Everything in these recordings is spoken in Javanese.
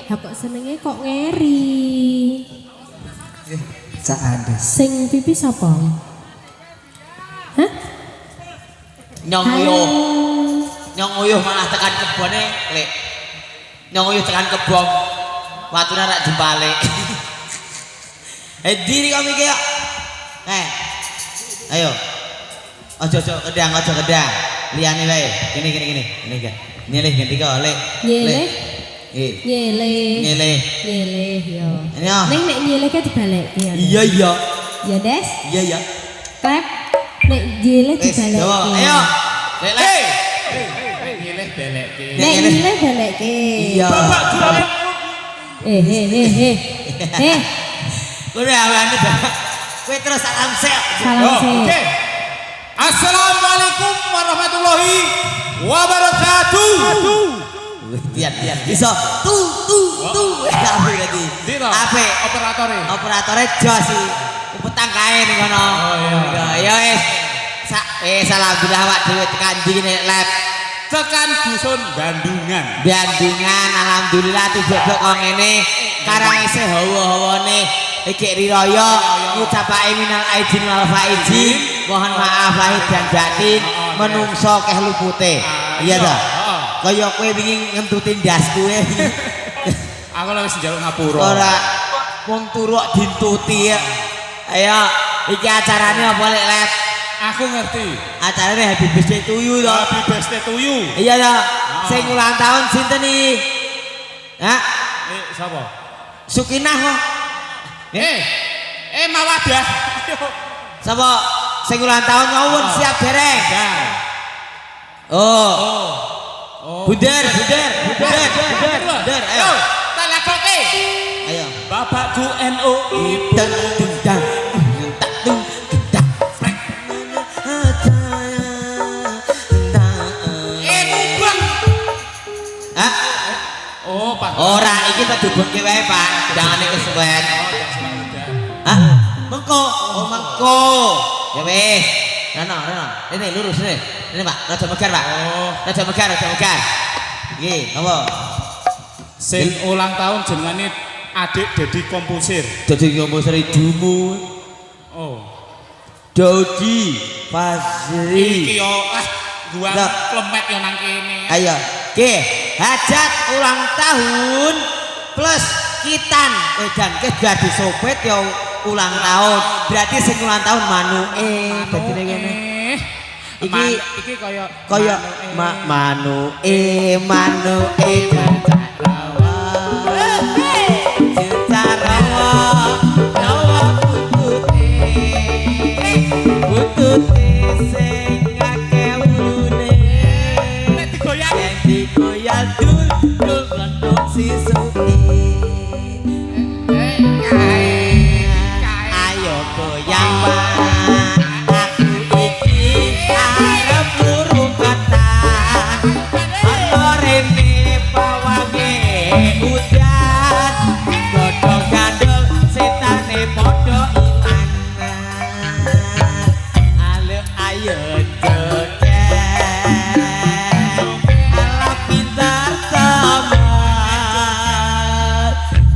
kok senenge kok ngeri. Saandes. Sing pipi sapa? Hah? Nyong uyuh malah tekan kebone, Lek. Nyong uyuh tekan kebon. Watune rak jempale. Diri kami iki yo. Ayo. Aja kedang. Liyane wae. Gini. Ini kan. Nyelih ganti kok, Lek. Nyelih. Nyelih yo. Iya. Ning nek nyelihke dibalekke ya. Iya. Ya, Des. Iya. Klep. Nek nyelih dibalekke. Ayo. Lek. Nyilih belekke. Nek nyelih balekke. Iya. Bapak jurang. Kowe awake Bapak. Kowe terus salam sik. Salam sik. Oke. Assalamualaikum warahmatullahi wabarakatuh. Lihat. Iso tuh. Tapi tadi. Ape operatore jos iki. Upetang kae ning kono. Oh iya. Ya wis. Alhamdulillah awak dhewe tekan ndi nek lab. Tekan dusun Bandungan. Alhamdulillah tujok kok ngene. Karang isih hawa-hawane iki riraya ngucapake minal aidin wal faizin. Mohon maaf lahir dan batin menungso keh lupute. Iya ta? Kaya kowe wingi ngentuti ndasku e. Aku lagi njaluk ngapura. Ora wong turuk dintuti ya. Ayo iki acarane apa lek Lep? Aku ngerti. Acarane Happy Birthday to you to. Happy birthday to you. Iya ta. Sing ulang tahun sinten iki? Hah? Sapa? Sukinah kok. Mawadah. Sapa? Sing ulang tahun nyuwun siap dereng. Oh. Bunder. Ayo. Tak lakoke. Ayo. Bapakku NUI. Dang. Mubang. Hah? Oh, Pak. Ora, iki tak dubengke wae, Pak. Jangan kesuwen. Hah? Mengko. Ya wis. Rano. Ini lurus ini. Ini, Pak. Rada megar, Pak. Rada megar. Nggih, apa? Sing ulang tahun jenengane adik Dedi Komposer. Dadi komposer idumu. Oh. Dodi Fazri. Iki yo gua Lah. klemet yo nang kene. Ayo. Nggih, hajat ulang tahun plus kitan. Dan dadi sopet yo ulang tahun. Berarti sing ulang tahun manuke. Dadi ngene. Iki kaya manuke butute sing akeh ulune nek digoyang dul blendok sisuke ayo goyang aku iki arep luru kata ana rene pawange udan godhong gandol setane padha ilang ayo joget ala pintar teman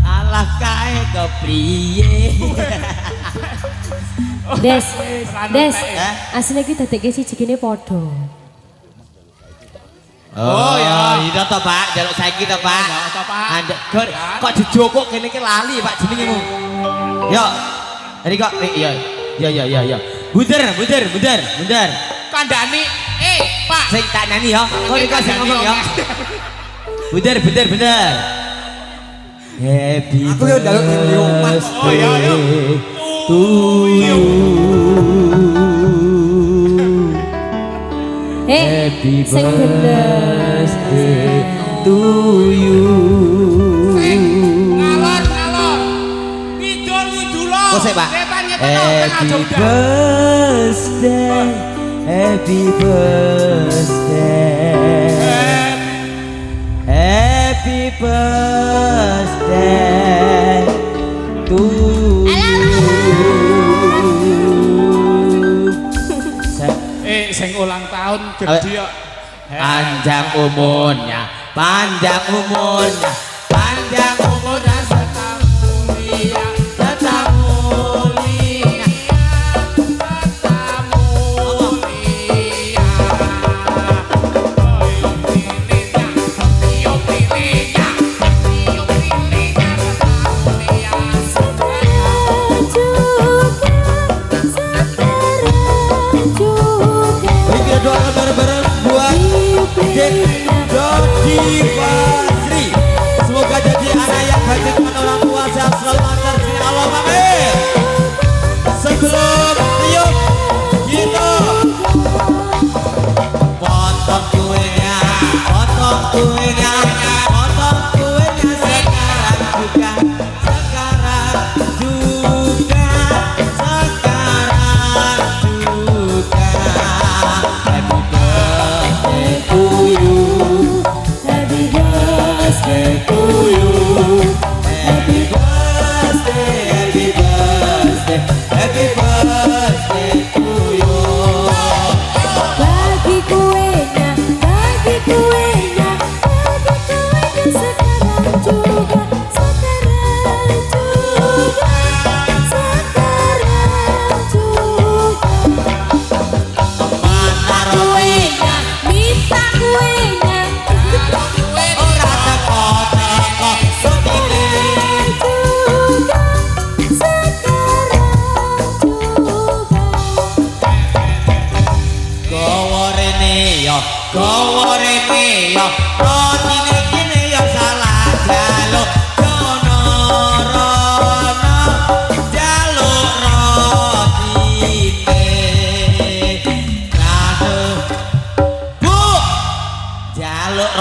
ala kae kepriye Des. Hah? Asline iki dadekke siji kene padha. Oh ya, itu toh Pak, jaluk saiki toh Pak. toh, Pak. Anda kok dijokok kene iki lali Pak jenengmu. Yo. Hari kok iya. Bunder. Kandhani, Pak. Sing tak nani ya. Kok iki sing ngomong ya. Bunder. Happy Aku yo njaluk di omah. Oh iya. to you. Happy Sing bener. birthday to you. Ngalor. Ngidul. Kok sik, Pak? Happy birthday to you. Sing ulang tahun gede kok. Panjang umurnya, gawa rene yo rotine kene yo salah jaluk jono rono jaluk rotine aduh Bu jaluk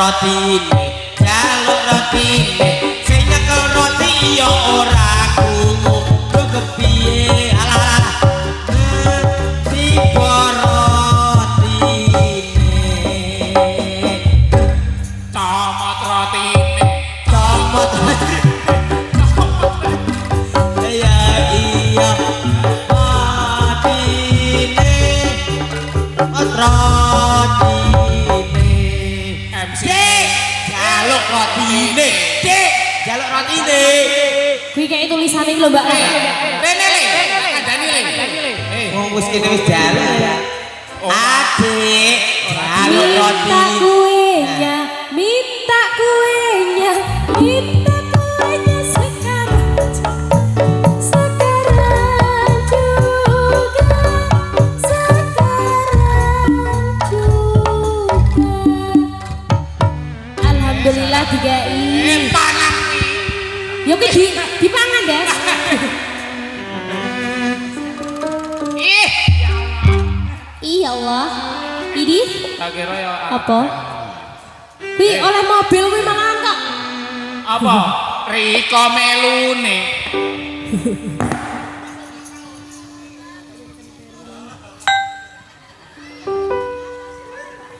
rotine sing nyekel roti yo ora krungu yo kepiye alah tiba rotine Comot rotine. comot ya iya rotine MC. jaluk rotine Dik jaluk rotine Kuwi kayak tulisannya iki lho Mbak. Rene le. Kandani le. wong wis kene wis jaluk ya Adik jaluk Minta rotine kuenya, minta kuenya, minta kuenya sekarang juga. Alhamdulillah digai. Pangan. Yo ki dipangan, Des. Ih. Iya Allah. Ini Tak kira ya apa? Wi oleh mobil kuwi malah kok. apa? Riko melune.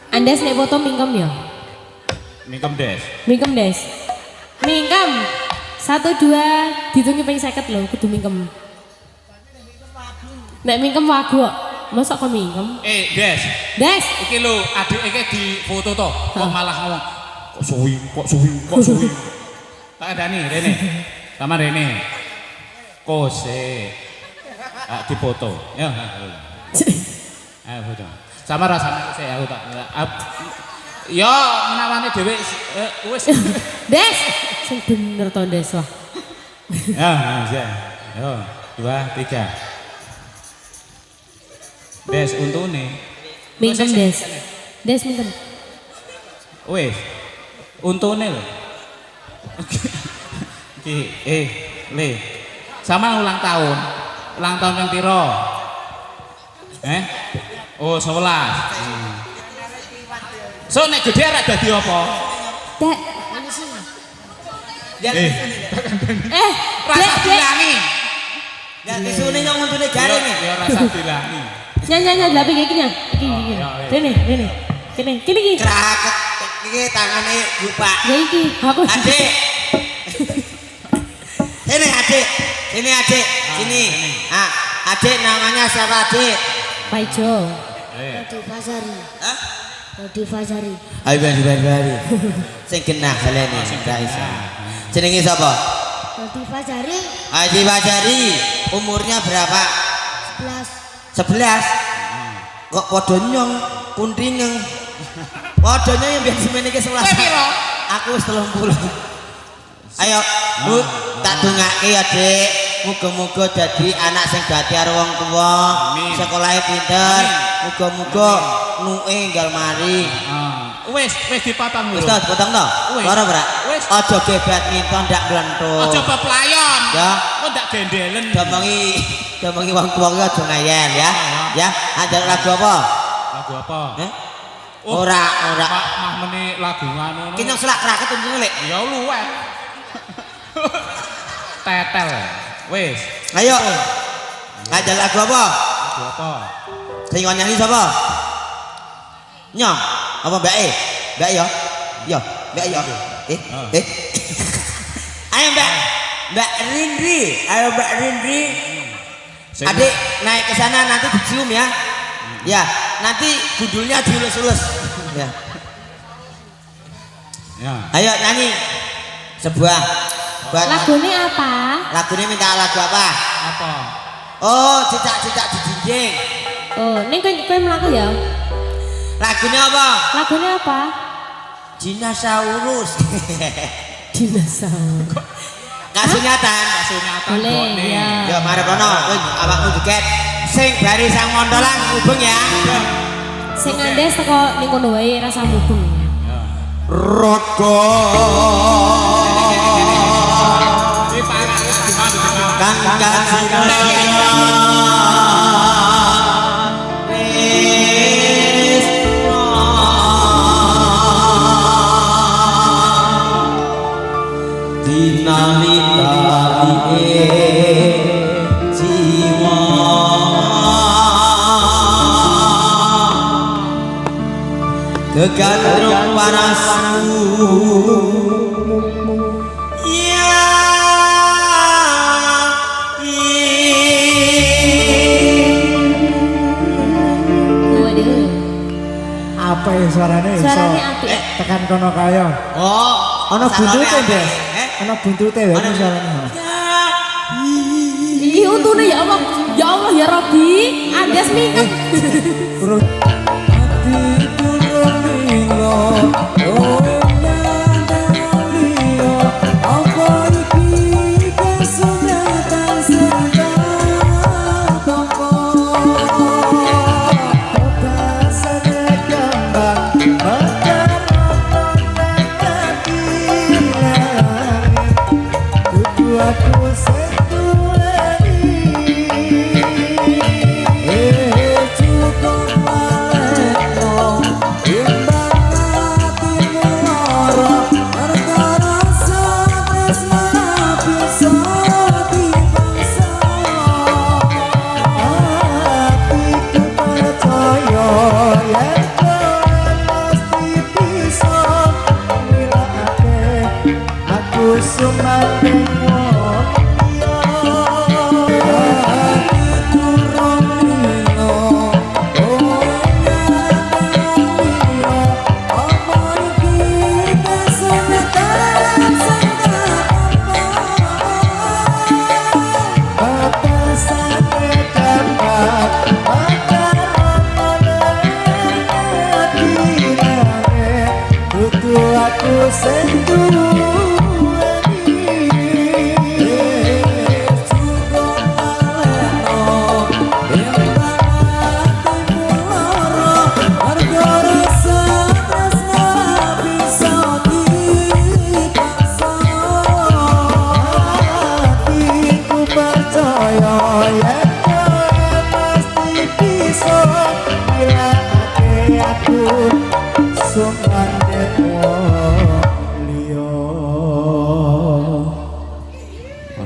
Anda nek foto mingkem ya? Mingkem Des. Mingkem, Des. Mingkem. 1 2 ditungi ping 50 lho, kudu mingkem. Nek mingkem wagu kok. Mosok kok mingkem? Des. Des. Iki lho, adik iki di foto to. Kok malah ngomong kok suwi. Tak adani Rene. Sama Rene. Kose. Di foto. Ya. Ayo foto. Sama rasane kose aku tak. Ya menawane dhewe wis. Des. Sing bener to, Des wah. Ya. Yo, 2 3. Des untune. Mingkem, Des. Des mingkem. Wes. Untune lho. Iki Le. Sama ulang tahun. Ulang tahun yang piro? Oh, 11. So nek gede arek dadi apa? Dek. Rasa dilangi. ya isune nyong untune jare nih Ya rasa dilangi. Nyanyi lapi kayak gini. Iki. Rene. Kene iki. kraket iki tangane Gupak Ya iki, aku. Adik sini adik sini adik namanya siapa adik Paijo. Rodi Fazari. hah Rodi Fazari. ayo bari sing genah salene ra iso jenenge sapa Rodi Fazari Haji Bajari umurnya berapa 11 11. kok padha nyong kuntingeng padha nyong yang biasa semene iki 11 Kowe piro? aku wis 30 ayo Bu tak dongake ya Dik muga-muga dadi anak sing dadi karo wong tuwa Amin. sekolahe pinter Amin. muga-muga nuke enggal mari Wis dipotong lho. wis ta potong to Wis. lara brak Wis. aja ge badminton ndak blenthuk Aja peplayon. ya Kok ndak gendelen. domongi wong tuwa ki aja ngayal ya ya ada lagu apa Lagu apa? ora Mah meni lagu ngono. ki nyong selak kraket untune lek Ya luwet. Tetel. Wis. ayo ada lagu apa Lagu apa? sing nyanyi sapa nyong apa mbak ya mbak ya ayo mbak Rindri ayo mbak Rindri adik naik ke sana nanti dicium ya ya nanti gundulnya diulus-ulus ya Ya. ayo nyanyi sebuah buat Lagune apa? lagunya minta lagu apa Apa? oh cicak-cicak di dinding Oh, ning kowe mlaku ya. lagunya apa Lagune apa? dinosaurus Dinosaurus. kasunyatan Sunyatan Boleh Bone. ya. ya mari kono kowe awakmu joget sing bari sang mondolan hubung ya Sing ngandes teko ning kono wae rasa mubeng. Roko kang kegandrung parasku ya Waduh. Apa ya suaranya? Suaranya apik. Tekan kono kaya. oh Ana buntute, Des. Ana buntute wae Ana. suaranya. Ih untune ya Allah. Ya Allah ya Rabbi. Andes mingkem. Urung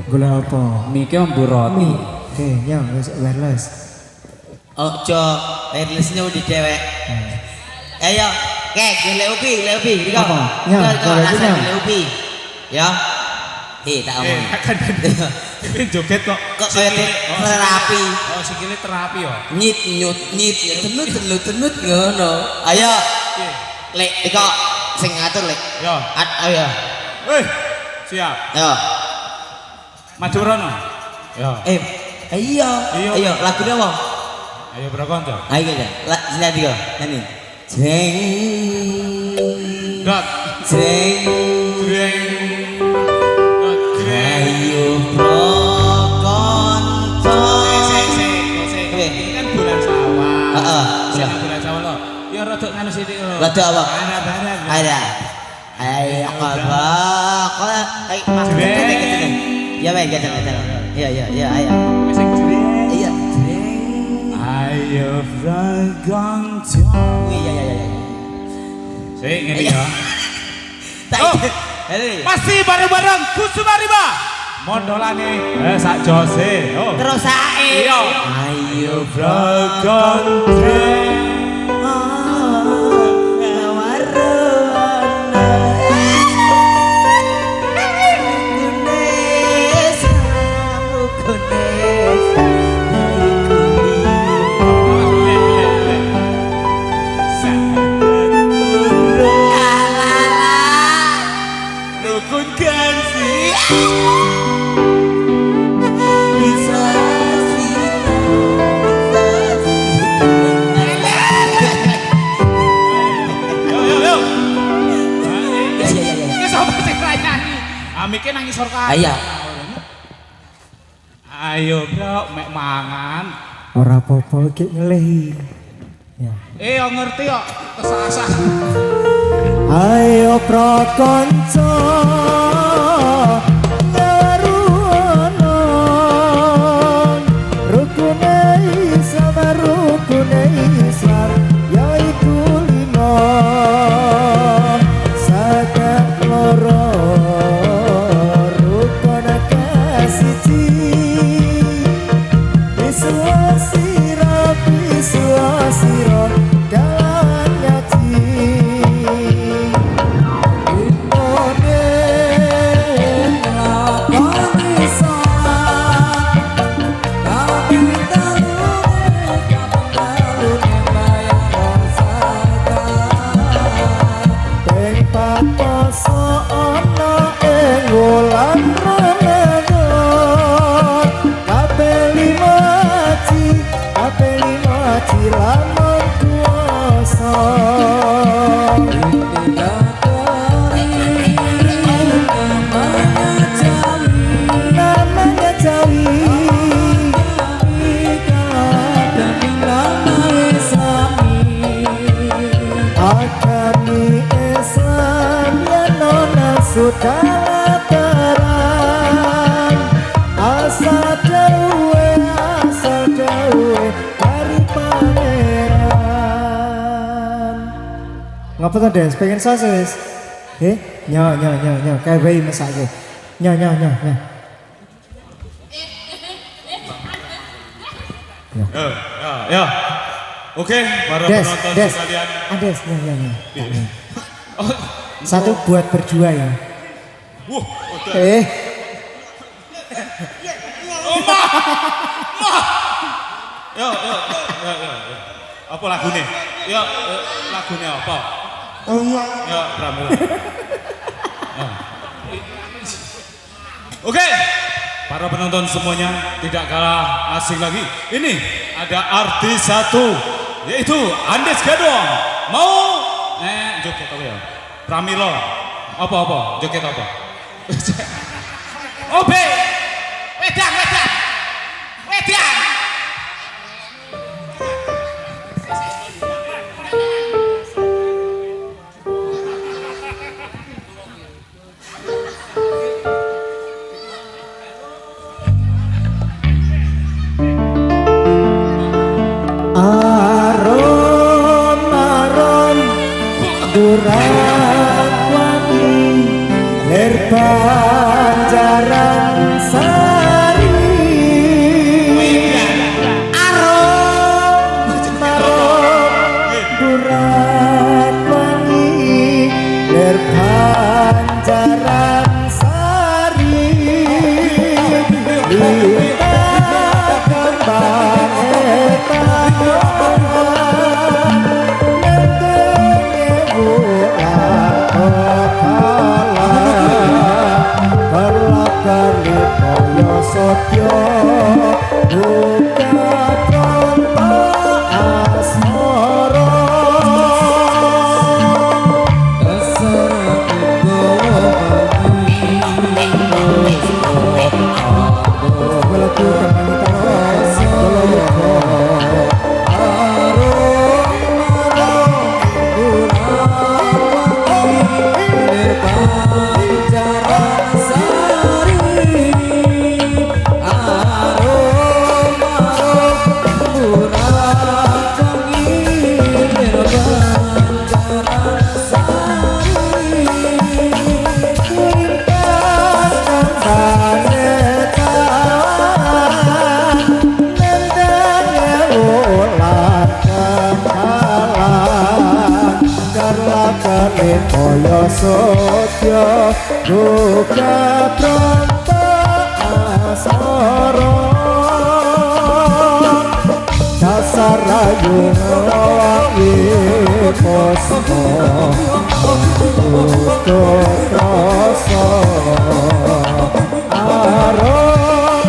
gula apa? Miki roti. Oke, ya wis wireless. ojo wirelessnya udah dewek ayo golek upi Riko Apa? Ya, golek upi. golek upi ya tak omong Kan ini joget kok. kok kaya terapi Oh, sikile terapi ya. nyit tenut ngono ayo lek Riko sing ngatur lek Yo. ayo Wih, siap. ayo Maju rono. Yo. iya ayo lagunya apa Ayo berkonco. ayo kita sini Riko nyanyi jeng Dot. jeng Jreng. Dot jreng. ayo prokonco Ini kan bulan sawah. Heeh, Sing bulan. bulan sawah lo. Ya rada nganu sithik lo. Rada apa? Barang. ada ayo kok mas Jreng. ya baik gatel iya ayo Sing jreng. iya Ayo berkonco. iya Sing ngene ya. tak Masih bareng-bareng Kusuma Riba. Mondolane sak jose. Oh. terus sae Iya. Ayo berkonco. Rukun kasih bisa Yo. Iki sapa sing nyanyi? Amike nang isor kae. Ayo. Ayo, Bro, mek mangan. Ora apa-apa iki ngelehi. Ya. Ngerti kok kesasah. Ayo prakonco nyaruana rukune sama rukune Islam yaiku lima sakat loro rukun kasiji Biswa sira dalan ngaji Lamun kuasa namanya Jawi agami Islam ya nona sudah terang asal dawe dari pangeran. Ngapa tuh Des? Pengen sosis? Nyo, kayak bayi masaknya. Nyo. Ya. Oke, para penonton sekalian. Des, nyo. Satu buat berdua ya. Yo. Apa lagune? Yo, lagune apa? Yo, Pramila. Oke, para penonton semuanya tidak kalah asing lagi. Ini ada artis satu, yaitu Andes Gadong. Mau joget apa ya? Pramila. Apa? Joget apa? Obe. Wedang. Arom durang wangi ler Banjaran Sari arom durang wangi ler Banjaran Sari kita kembang kali kaya sotyo buka tanpa asmara kaya sotya buka tanpa asmara dasar rayu ngawi posmo untuk rasa arom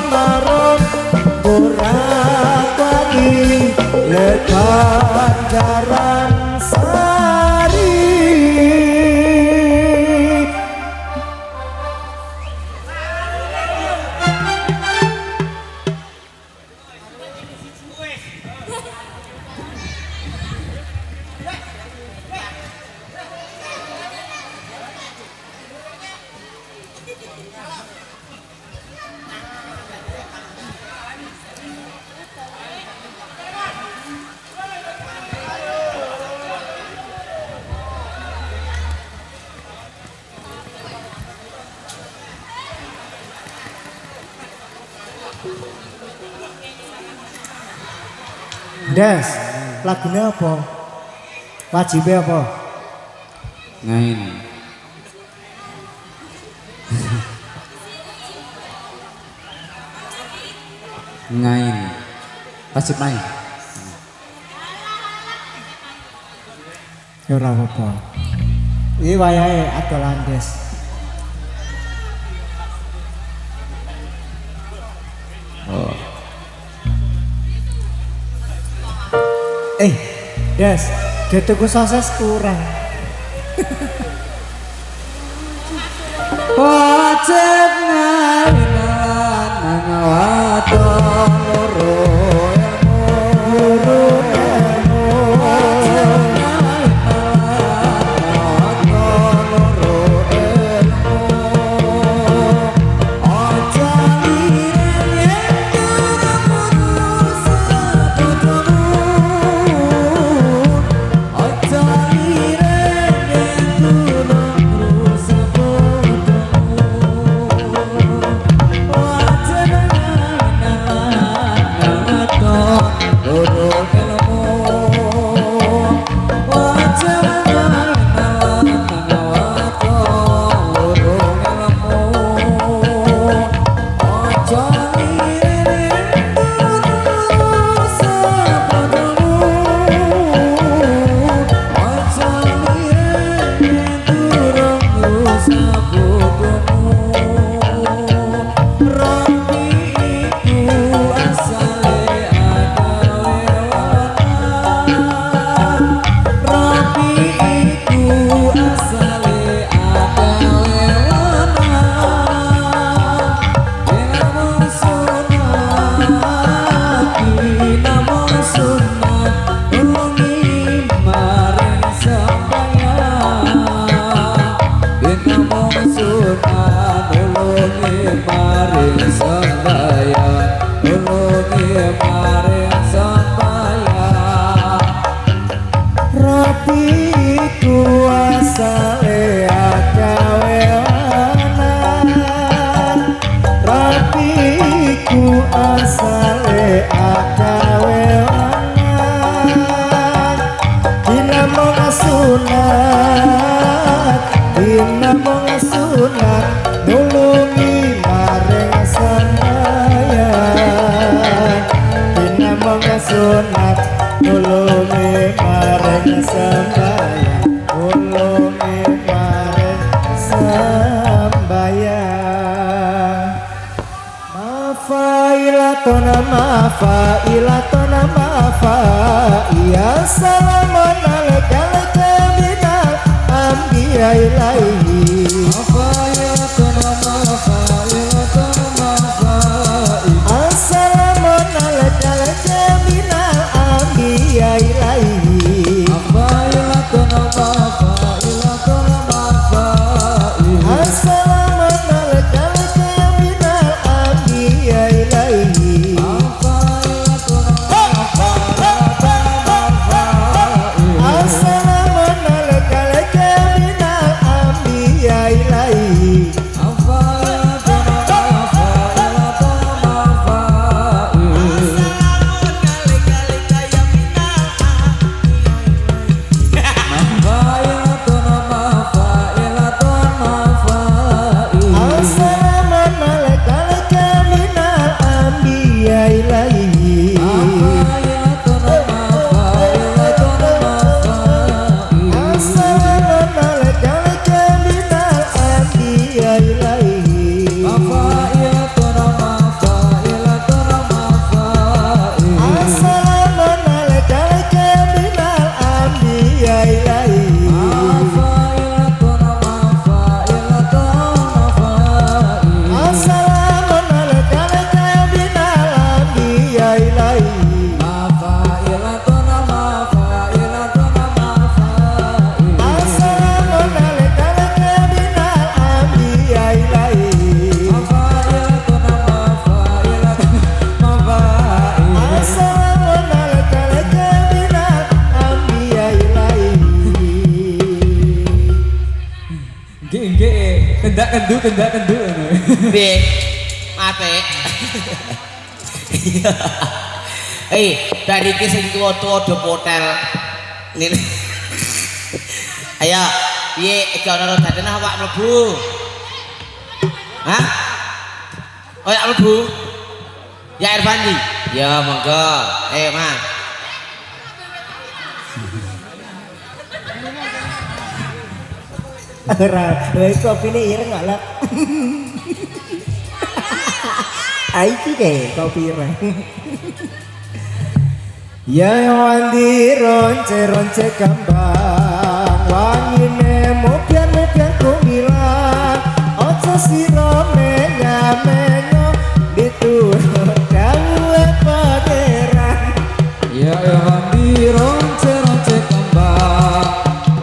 burak pagi lekan jaran Des, lagunya apa? Wajibnya apa? Ngain. Ngain. Wajib main. Ya ora apa-apa. Iki wayahe adolan Des. Oh. Des, dia tuku sosis kurang. Wajib ngainan nang waton loro Kendak kendu Dek, mate. dari iki sing tuwa-tuwa do hotel. Ngene. Ayo, piye iki ana daden awak mlebu? Hah? Oh, ya mlebu. Ya Irfandi. Ya monggo. Mas. Ora, kopine ireng gak lah. Iki kayak kopi ireng. Ya wandi ronce kembang, wangine mopian kumilang, ojo siro menyo diturut gawe pangeran. Ya wandi ronce kembang,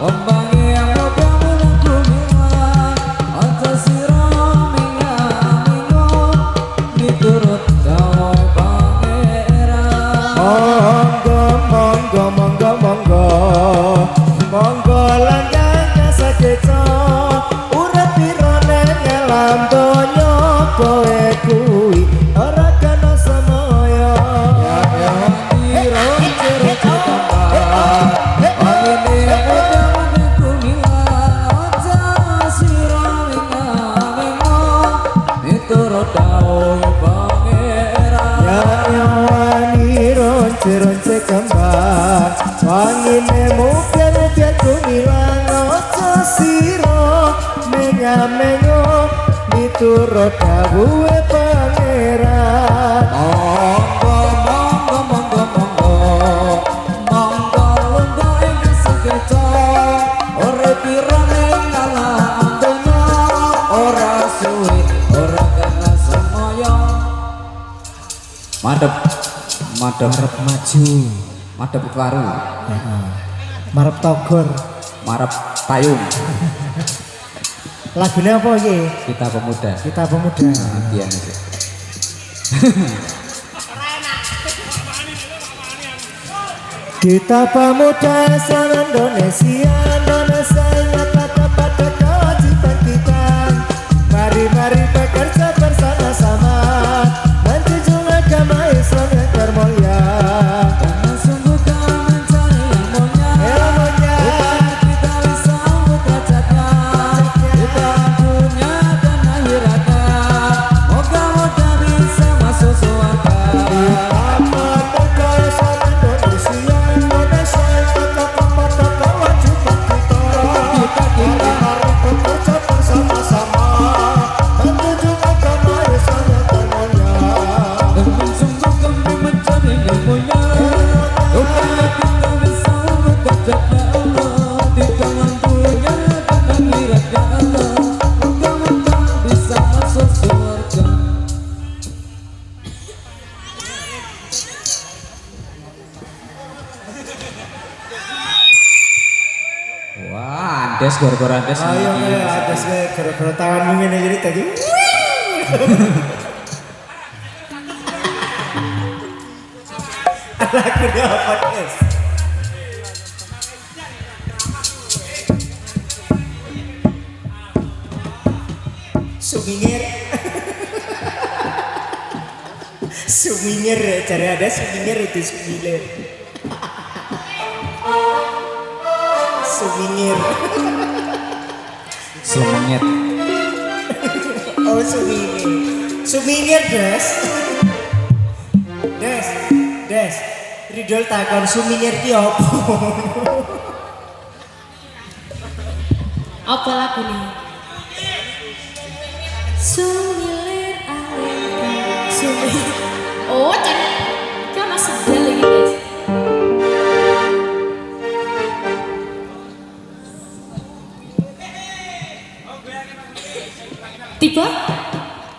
ombange mopian kumilang, ojo siro menyo diturut gawe pangeran. Monggo langgangnya sakeco urip pirone ngelam donya kowe kuwi ora kena semoyo. Ya wandi ronce kembang, wangine mopian kumilang, ojo siro menyo diturut gawe pangeran. Ya wani ronce kembang, wangine mopian kumilang, ojo siro menyo diturut gawe pangeran. Monggo lungguh ing sakeco urip pirane ngalah donya ora suwe ora kena semoyo. Madep Marep maju, madep waru, marep togor. marep payung. Lagunya apa iki? Kita pemuda. Kita pemuda. Impian itu. Kita pemuda asal Indonesia ingatlah kepada kewajiban kita. Mari bekerja bersama-sama, menjunjung agama Islam yang termulia. Karena sungguh kau mencari yang mulia, kita bisa buka derajatnya di dunia dan akhiratnya. Moga-moga bisa masuk surga. Pemuda asal Indonesia ingatlah kepada kewajiban kita. Mari bekerja bersama-sama, menjunjung agama Islam yang termulia. Dengan sungguh kami mencari yang mulia, supaya kita bisa buka derajatnya di dalam dunia dan akhiratnya. Moga-moga bisa masuk surga. Wah, Andes gara-gara Andes. Ayo atas gara-gara tanganmu ngene jadi tadi. Lagunya apa guys? Sumingir. Sumingir, cari ada sumingir itu sumingir. Sumingir. Semenyet. Oh sumingir. Sumingir Des. Des. Ridol takon sumingir ki opo? Apa lagu nih? Sumilir aleka. Sumilir. Oh, kan masih sedih lagi guys.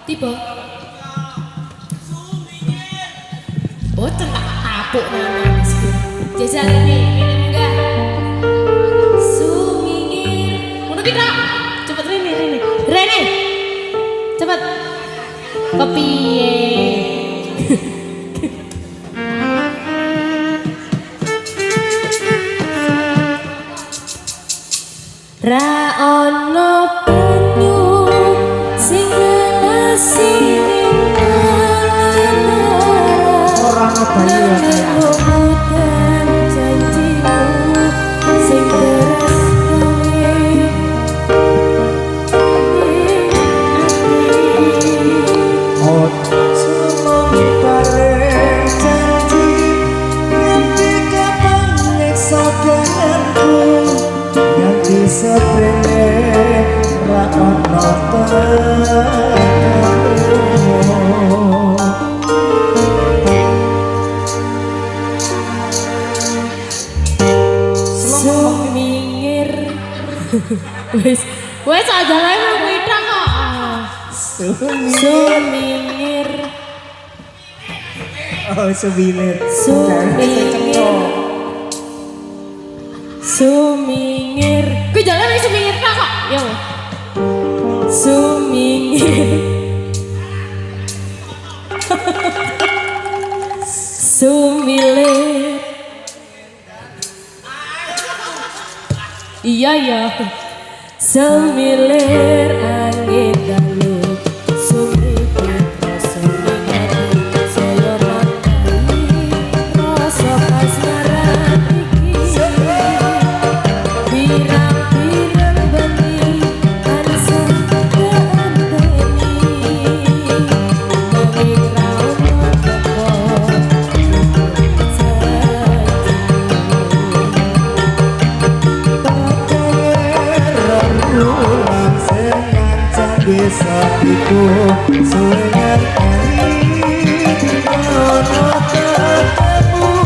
Tiba. Oh, tenang tapuk nangis. Jajal ini enggak. Sumingir. Ngono ki, Kak. Cepet Rene. Cepet. Kepiye? Ra ono banyu sing ngelasi ning Orang apa ya? seprene ra ono Sumingir. Wes aja lae mau kuwi tok kok. Sumingir. Oh, sumingir. Sumingir. Ku jalan ning sumingir tok kok. Yo. Sumingir. Sumilir. Iya ya. Semilir angin dalu sumipit rasa ngati saya makai rasa kasmaran iki pirang-pirang bengi ansah keanteni nanging raono teko bisa itu sungai ini ono ketemu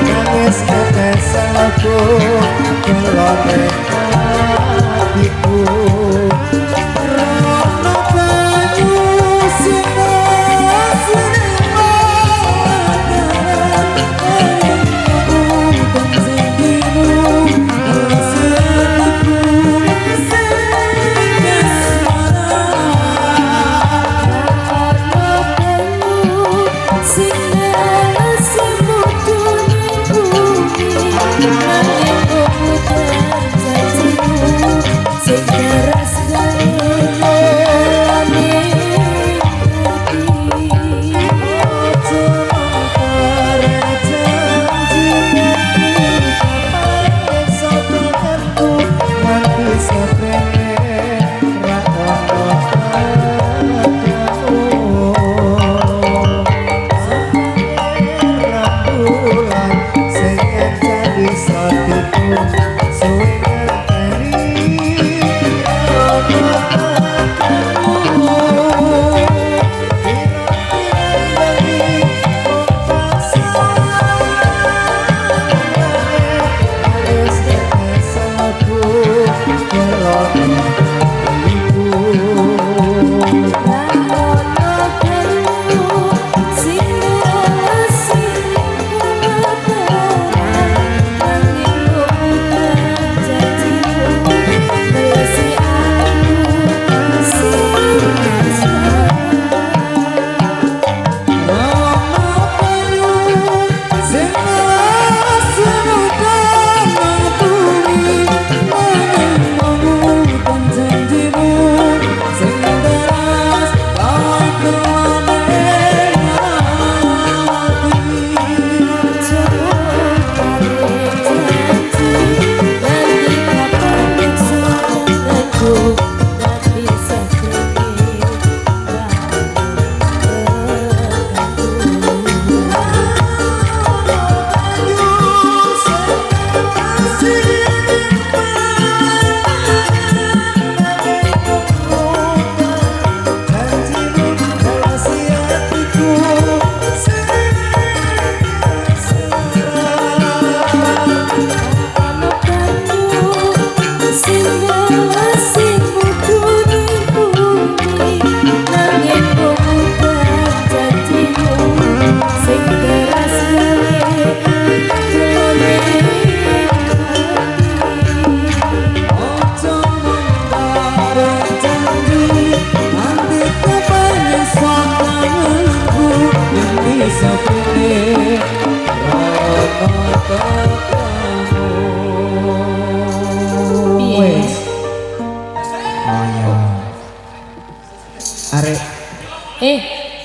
nangis tetes aku kelone hatiku rono banyu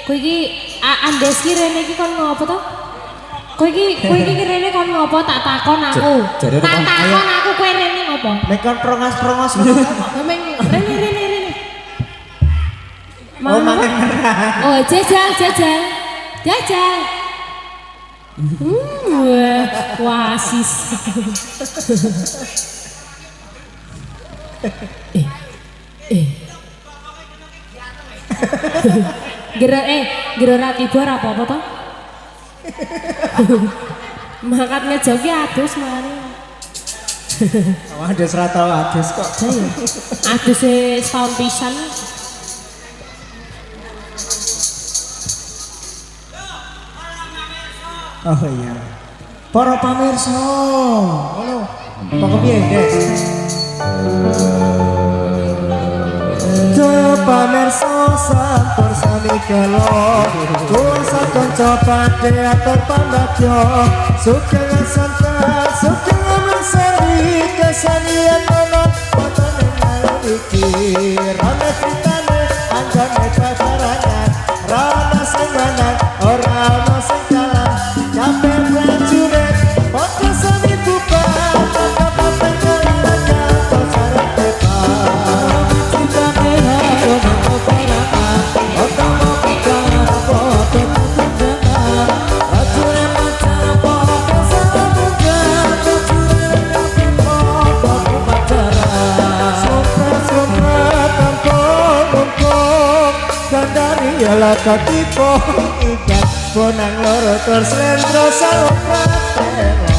Kowe iki andes ki rene iki kon ngopo to? Kowe iki rene kon ngopo tak takon aku. Tak takon aku kowe rene ngopo? Nek kon prongos-prongos Memang rene. Oh, jajal. Jajal. Wasis. Gero tiba ora apa-apa to? Makat ngejoki adus mari. Ada serata adus kok. Adus setahun pisan. Oh iya. Para pamirsa. Halo. Apa kepiye, Dek? Pamirsa sampun sami kelo kula sakon coba teater pambagyo sugeng santai sugeng mesari kesenian ono wonten ing alam iki rame critane anggone pasarangan rana sing lanang ora ana sing kalah kabeh prajurit padha sami bubar kabeh kalangan pasaran bebas Yalah katipo ikan bonang loro terslendro salopatero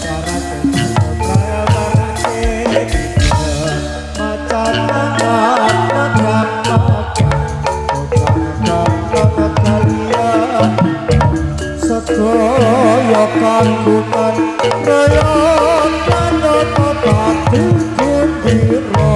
karate kaya barate macan macan macan kalian sekoyo kandungan rayon kanot pati kumbiro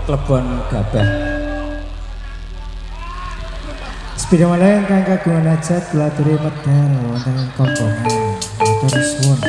Klebon gabah. Sepeda malih ingkang kagungan hajat kula aturi medal wonten ing kompongan. Matur suwun.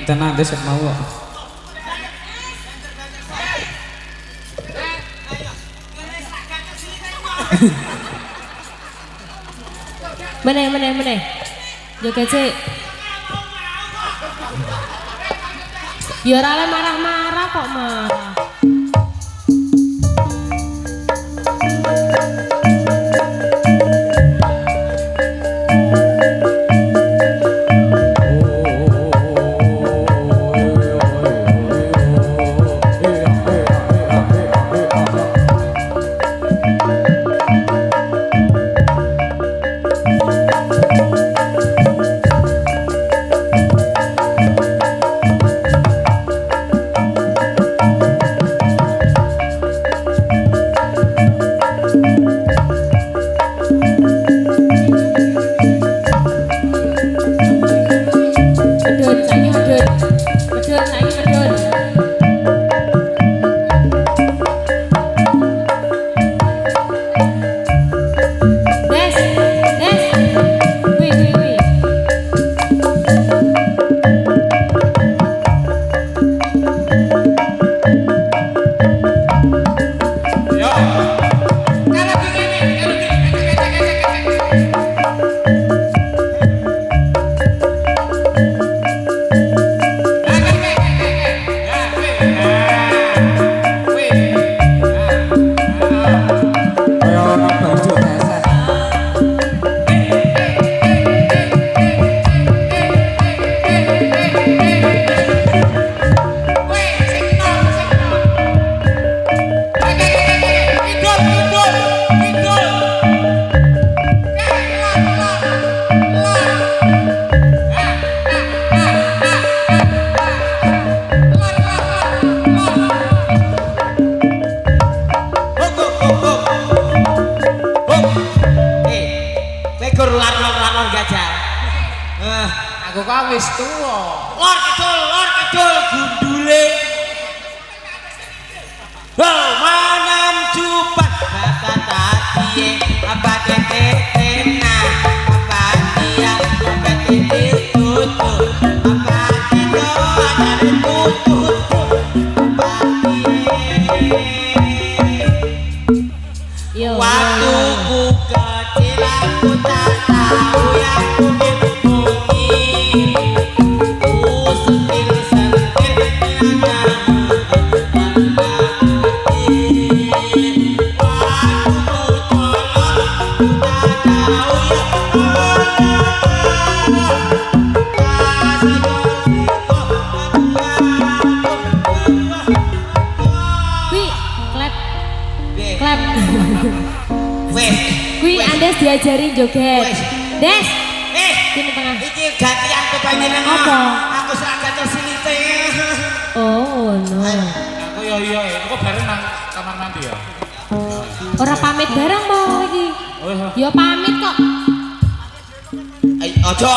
Tenang Andes gak mau kok. Meneh. Joget sik. Ya ora le marah-marah kok marah. Aku kok wis tuwa. Lor kidul gundule. Manan jupat kata tadi apa tetena apa dia apa tutu apa itu ada tutu apa Yo. waktu ku kecil aku tak tahu yang ku Klep. weh Kuwi Andes diajarin joget. Des, sini tengah. iki gantian kepengen Apa? aku sak gatel silite Oh, no. Aku iya, aku bareng nang kamar mandi ya. Ora pamit bareng po iki. Oh iya. Ya pamit kok. ojo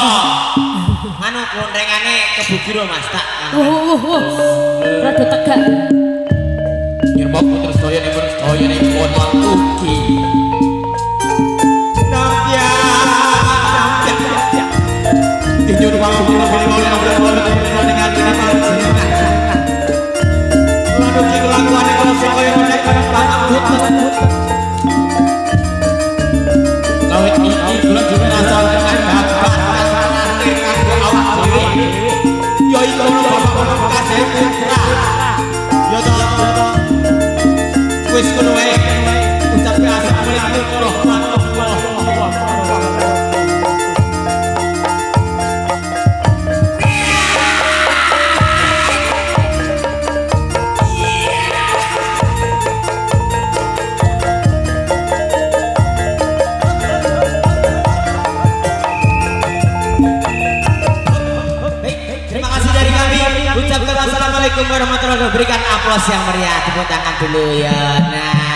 anu klondrengane kebugiro Mas tak Rada tegak. Nyirbok terus doyan pun ugi. nampia Tinjau ruang kubur dengan lalu kelakuan kalau sekoyo nek panambut kawit iki kula juga asal tekan bapak awak dhewe. yo iku bapak kasih putra yo to wis kono wae ucap assalamualaikum warahmatullahi wabarakatuh. Terima kasih dari kami. Ucapkan assalamualaikum warahmatullahi wabarakatuh. Berikan aplaus yang meriah. Tepuk tangan dulu ya. Nah.